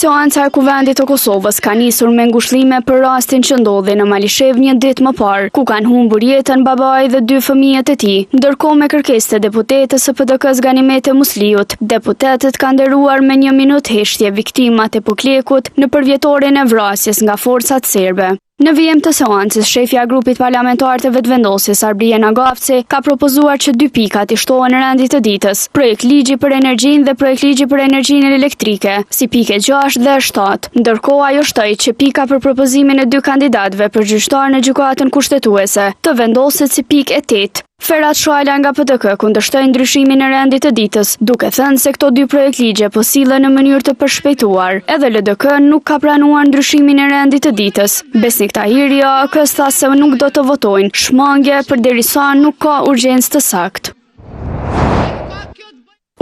Seanca e Kuvendit të Kosovës ka nisur me ngushëllime për rastin që ndodhi në Malishev një ditë më parë, ku kanë humbur jetën babai dhe 2 fëmijët e tij. Ndërkohë me kërkesë të deputetës së PDK-s Ganimete Musliut, deputetët kanë nderuar me 1 minutë heshtje viktimat e Poklekut në përvjetorin e vrasjes nga forcat serbe. Në vijim të seancës, shefja e grupit parlamentar të vetëvendosjes Arbriena Gafci ka propozuar që 2 pika të shtohen rendit të ditës: projekt ligji për energjinë dhe projekt ligji për energjinë elektrike, si pike 6 dhe 7. Ndërkohë ajo shtoi që pika për propozimin e 2 kandidatëve për gjyqtar në gjykatën kushtetuese të vendoset si pikë e 8. Ferhat Shuajla nga PDK kundërshtoi ndryshimin e rendit të ditës, duke thënë se këto 2 projekt ligje po sillen në mënyrë të përshpejtuar. Edhe LDK nuk ka pranuar ndryshimin e rendit të ditës. Besnik Tahiri AK-s tha se nuk do të votojnë shmangje përderisa nuk ka urgjencë të saktë.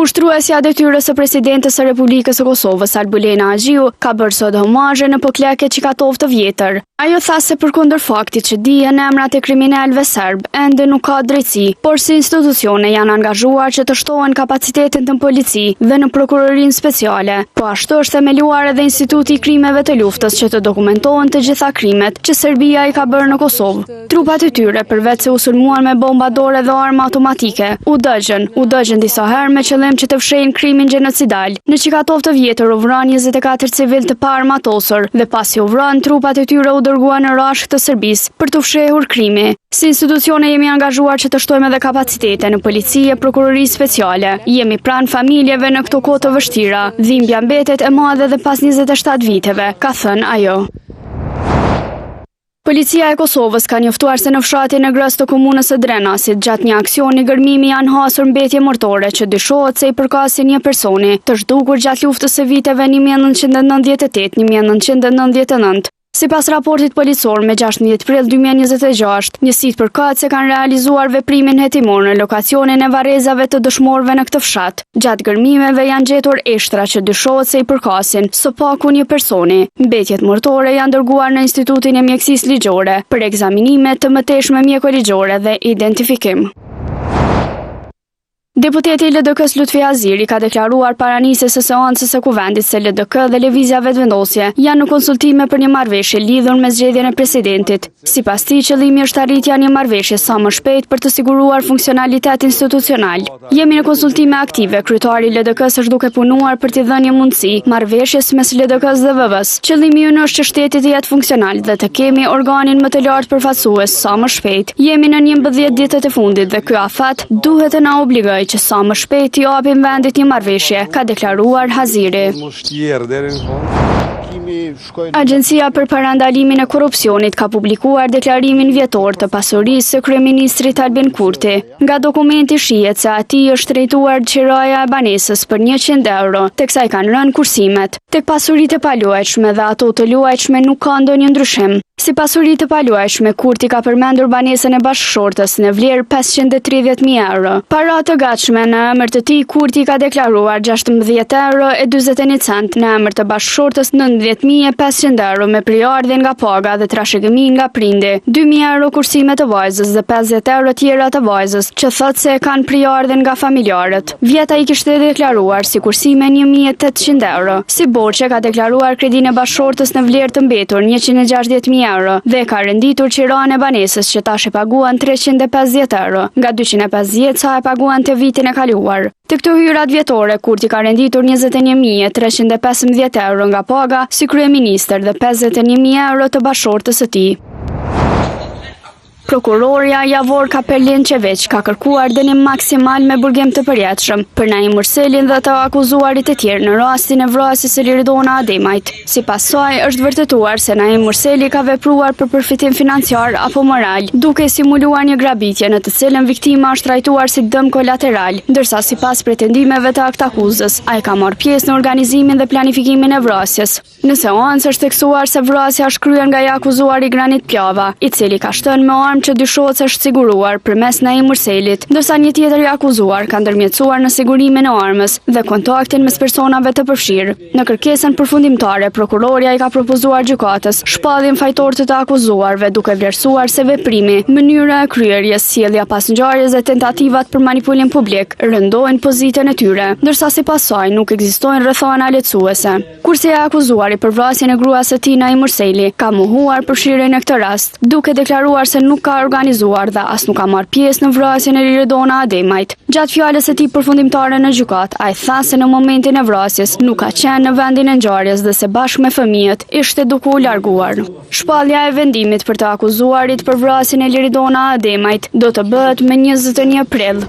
Ushtruesja e detyrës së presidentes së Republikës së Kosovës, Albulena Agjiu, ka bërë sot homazhe në Pokleke Çikatov të vjetër. Ajo tha se përkundër faktit që dihen emrat e kriminalëve serb, ende nuk ka drejtësi, por si institucione janë angazhuar që të shtohen kapacitetet në polici dhe në prokurorinë speciale. Po ashtu është themeluar edhe Instituti i Krimeve të Luftës që të dokumentohen të gjitha krimet që Serbia i ka bërë në Kosovë. Trupat e tyre, përveç se u sulmuan me bomba dore dhe armë automatike, u dëgjën disa herë me qëllim që të fshehin krimin gjenocidal. Në Çikatov të vjetër u vranë 24 civil të paarmatosur dhe pasi u vranë, trupat e tyre u dërguan në rashk të Serbisë për të fshehur krimi. Si institucione jemi angazhuar që të shtojmë edhe kapacitete në polici e prokurori speciale. Jemi pranë familjeve në këto kohë të vështira. Dhimbja mbetet e madhe dhe pas 27 viteve, ka thënë ajo. Policia e Kosovës ka njoftuar se në fshatin e Grës të komunës së Drenasit gjatë një aksioni gërmimi janë hasur mbetje mortore që dyshohet se i përkasin një personi të zhdukur gjatë luftës së viteve 1998-1999. Sipas raportit policor me 16 prill 2026, njësitë përkatëse kanë realizuar veprimin hetimor në lokacionin e varrezave të dëshmorëve në këtë fshat. Gjatë gërmimeve janë gjetur eshtra që dyshohet se i përkasin së paku një personi. Mbetjet mortore janë dërguar në Institutin e Mjekësisë Ligjore për ekzaminime të mëtejshme mjekoligjore dhe identifikim. Deputeti i LDK-s Lutfi Aziri ka deklaruar para nisjes së seancës së Kuvendit se LDK dhe Lëvizja Vetëvendosje janë në konsultime për një marrëveshje lidhur me zgjedhjen e presidentit. Sipas tij, qëllimi është arritja e një marrëveshje sa më shpejt për të siguruar funksionalitet institucional. Jemi në konsultime aktive, kryetari i LDK-s është duke punuar për t'i dhënë një mundësi marrëveshjes mes LDK-s dhe VV-s. Qëllimi ynë është që shteti të jetë funksional dhe të kemi organin më të lartë përfaqësues sa më shpejt. Jemi në 11 ditët e fundit dhe ky afat duhet të na obligojë që sa më shpejt i japim vendit një marrëveshje, ka deklaruar Haziri. Agjencia për parandalimin e korrupsionit ka publikuar deklarimin vjetor të pasurisë së kryeministrit Albin Kurti. Nga dokumenti shihet se atij është drejtuar qiraja e banesës për 100 euro, teksa i kanë rënë kursimet. Tek pasuritë e paluajtshme dhe ato të luajtshme nuk ka ndonjë ndryshim. Si pasuritë e paluajtshme, Kurti ka përmendur banesën e bashkëshortës në vlerë 530.000 euro. Para të gatshme në emër të tij, Kurti ka deklaruar 16 euro e 41 cent, në emër të bashkëshortës 90.500 euro me priardhje nga paga dhe trashëgimi nga prindi, 2.000 euro kursime të vajzës dhe 50 euro tjera të vajzës, që thotë se kanë priardhje nga familjarët. Vjeta i kishte deklaruar si kursime 1.800 euro. Si borxhe ka deklaruar kredinë e bashkëshortës në vlerë të mbetur 160.000 euro dhe ka renditur qiranë e banesës që tash e paguan 350 euro, nga 250 sa e paguan të vitin e kaluar. Të këto hyrat vjetore, Kurti ka renditur 21.315 euro nga paga si kryeministër dhe 51.000 euro të bashkëshortës së tij. Prokuroria Javor Kapelin Çeveç ka kërkuar dënim maksimal me burgim të përjetshëm për Naim Murselin dhe të akuzuarit e tjerë në rastin e vrasjes së Liridona Ademajt. Sipas saj, është vërtetuar se Naim Murseli ka vepruar për përfitim financiar apo moral, duke simuluar një grabitje në të cilën viktima është trajtuar si dëm kolateral, ndërsa sipas pretendimeve të aktakuzës, ai ka marrë pjesë në organizimin dhe planifikimin e vrasjes. Në seancë është theksuar se vrasja është kryer nga i akuzuari Granit Pjava, i cili ka shtënë me armë që dyshohet se është siguruar përmes Naim Murselit, ndërsa një tjetër i akuzuar ka ndërmjetësuar në sigurimin e armës dhe kontaktin mes personave të përfshirë. Në kërkesën përfundimtare, prokuroria i ka propozuar gjykatës shpalljen fajtor të akuzuarve, duke vlerësuar se veprimi, mënyra e kryerjes, sjellja pas ngjarjes dhe tentativat për manipulim publik rëndojnë pozitën e tyre, ndërsa sipas saj nuk ekzistojnë rrethana lehtësuese. Kurse e akuzuari për vrasjen e gruas së tij Naim Murseli ka mohuar përfshirjen në këtë rast, duke deklaruar se nuk ka organizuar dhe as nuk ka marrë pjesë në vrasjen e Liridona Ademajt. Gjatë fjalës së tij përfundimtare në gjykat, ai tha se në momentin e vrasjes nuk ka qenë në vendin e ngjarjes dhe se bashkë me fëmijët ishte duke u larguar. Shpallja e vendimit për të akuzuarit për vrasjen e Liridona Ademajt do të bëhet me 21 prill.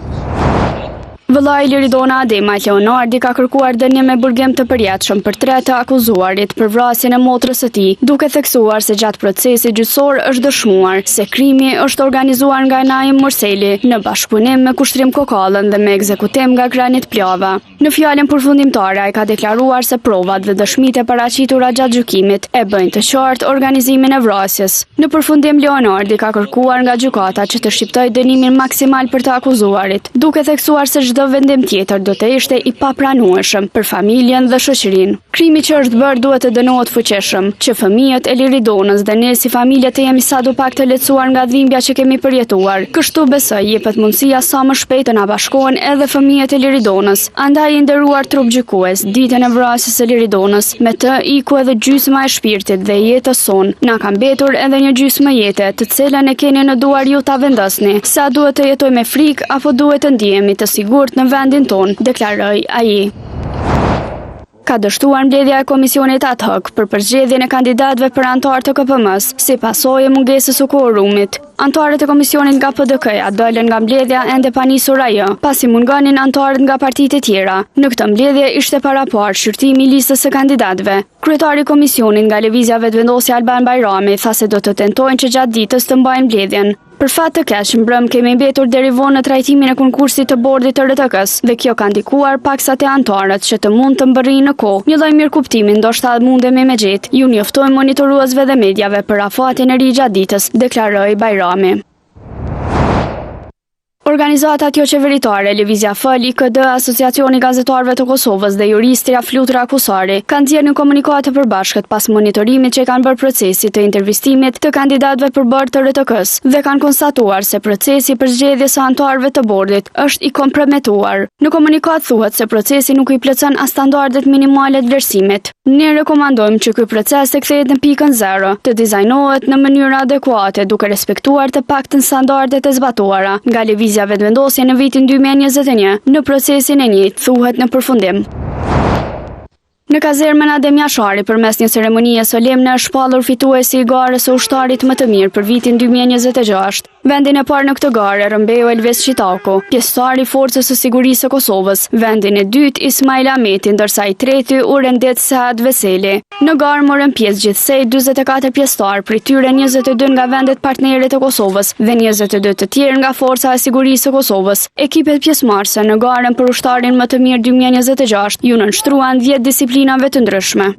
Vëllai i Liridona Ademajt, Leonardi, ka kërkuar dënje me burgim të përjetshëm për 3 të akuzuarit për vrasjen e motrës së tij, duke theksuar se gjatë procesit gjyqësor është dëshmuar se krimi është organizuar nga Naim Murseli në bashkëpunim me Kushtrim Kokallën dhe me ekzekutim nga Granit Pljava. Në fjalën përfundimtare, ai ka deklaruar se provat dhe dëshmitë e paraqitura gjatë gjykimit e bëjnë të qartë organizimin e vrasjes. Në përfundim, Leonardi ka kërkuar nga gjykata që të shqiptojë dënimin maksimal për të akuzuarit, duke theksuar se çdo vendim tjetër do të ishte i papranueshëm për familjen dhe shoqërinë. Krimi që është bërë duhet të dënohet fuqishëm, që fëmijët e Liridonës dhe ne si familje të jemi sadupak të lehtësuar nga dhimbja që kemi përjetuar. Kështu besoj jepet mundësia sa më shpejt të na bashkohen edhe fëmijët e Liridonës. Andaj i nderuar trup gjykues, ditën e vrasjes së Liridonës, me të iku edhe gjysma e shpirtit dhe jetës sonë. Na ka mbetur edhe një gjysmë jete, të cilën e keni në duar ju ta vendosni. Sa duhet të jetojmë me frikë apo duhet të ndihemi të sigurt në vendin tonë, deklaroi ai. Ka dështuar mbledhja e komisionit ad hoc për përzgjedhjen e kandidatëve për antar të KPM-s, si pasojë e mungesës së quorumit. Antarët e komisionit nga PDK-ja dolën nga mbledhja ende pa nisur ajo, pasi mungonin antarët nga partitë e tjera. Në këtë mbledhje ishte paraparë shqyrtimi i listës së kandidatëve. Kryetari i komisionit nga Lëvizja Vetëvendosje Alban Bajrami tha se do të tentojnë që gjatë ditës të mbajnë mbledhjen. Për fat të keq, mbrëm kemi mbetur deri vonë në trajtimin e konkursit të bordit të RTK-s dhe kjo ka ndikuar paksa te antarët që të mund të mbërrinë në kohë. Një lloj mirëkuptimi ndoshta mundemi me gjetë. Ju njoftojmë monitoruesve dhe mediave për afatin e ri gjatë ditës, deklaroi Bajrami. Organizatat jo qeveritare, Lëvizja FL, IKD, Asociacioni i Gazetarëve të Kosovës dhe juristja Flutra Akusari kanë nxjerrë një komunikat të përbashkët pas monitorimit që kanë bërë procesit të intervistimit të kandidatëve për bord të RTK-s dhe kanë konstatuar se procesi për zgjedhjes së anëtarëve të bordit është i komprometuar. Në komunikat thuhet se procesi nuk i plotson as standardet minimale të vlerësimit. Ne rekomandojmë që ky proces të kthehet në pikën 0, të dizajnohet në mënyrë adekuate duke respektuar të paktën standardet e zbatuara nga Lëvizja Vetëvendosje në vitin 2021 në procesin e njëjtë, thuhet në përfundim. Në kazermën Adem Jashari, përmes një ceremonie solemne, është shpallur fituesi i garës së ushtarit më të mirë për vitin 2026. Vendin e parë në këtë garë rëmbeu Elves Qitaku, pjesëtar i Forcës së Sigurisë së Kosovës. Vendin e dytë Ismail Ahmeti, ndërsa i treti u rendet Saad Veseli. Në garë morën pjesë gjithsej 44 pjesëtar, prej tyre 22 nga vendet partnere të Kosovës dhe 22 të tjerë nga Forca e Sigurisë së Kosovës. Ekipet pjesëmarrëse në garën për ushtarin më të mirë 2026 ju nënshtruan 10 disiplinave të ndryshme.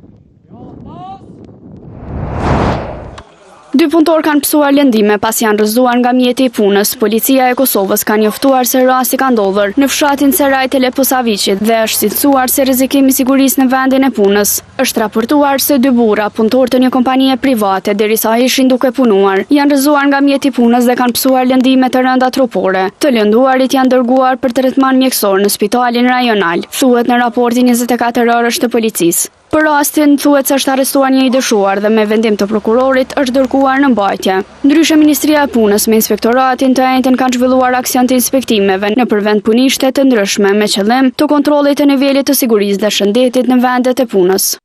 2 punëtorë kanë pësuar lëndime pas janë rrëzuar nga mjeti i punës. Policia e Kosovës ka njoftuar se rasti ka ndodhur në fshatin Seraj të Leposavicit dhe është cilësuar se rrezikim i sigurisë në vendin e punës. Është raportuar se 2 burra, punëtorë të një kompanie private, derisa ishin duke punuar, janë rrëzuar nga mjeti i punës dhe kanë pësuar lëndime të rënda trupore. Të lënduarit janë dërguar për tretman mjekësor në spitalin rajonal, thuhet në raportin 24 orësh të policisë. Për rastin, thuhet se është arrestuar një i dëshuar dhe me vendim të prokurorit është dërguar në mbajtje. Ndryshe, Ministria e Punës me Inspektoratin të Njëjtën kanë zhvilluar aksion të inspektimeve në përvend punishte të ndryshme me qëllim të kontrollit të nivelit të sigurisë dhe shëndetit në vendet e punës.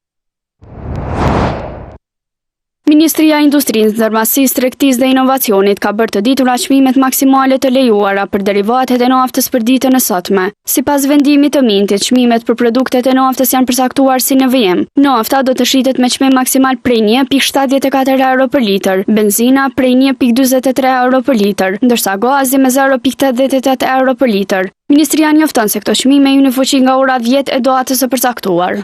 Ministria e Industrisë, Ndërmarrësisë, Tregtisë dhe Inovacionit ka bërë të ditura çmimet maksimale të lejuara për derivatet e naftës për ditën e sotme. Sipas vendimit të Mintit, çmimet për produktet e naftës janë përcaktuar si në VM. Nafta do të shitet me çmim maksimal prej 1.74 euro për litër, benzina prej 1.43 euro për litër, ndërsa gazi me 0.88 euro për litër. Ministria njofton se këto çmime hyn në fuqi nga ora 10 e datës së përcaktuar.